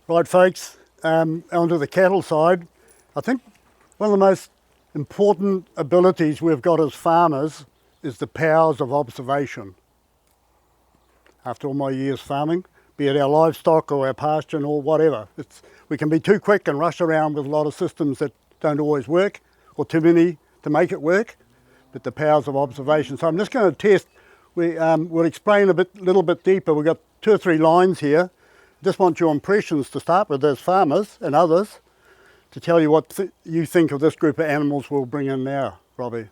Right folks, onto the cattle side. I think one of the most important abilities we've got as farmers is the powers of observation. After all my years farming, be it our livestock or our pasture or whatever, we can be too quick and rush around with a lot of systems that don't always work, or too many to make it work, but the powers of observation. So I'm just going to test, we'll explain a little bit deeper. We've got 2 or 3 lines here. Just want your impressions to start with as farmers and others to tell you what you think of this group of animals we'll bring in now, Robbie.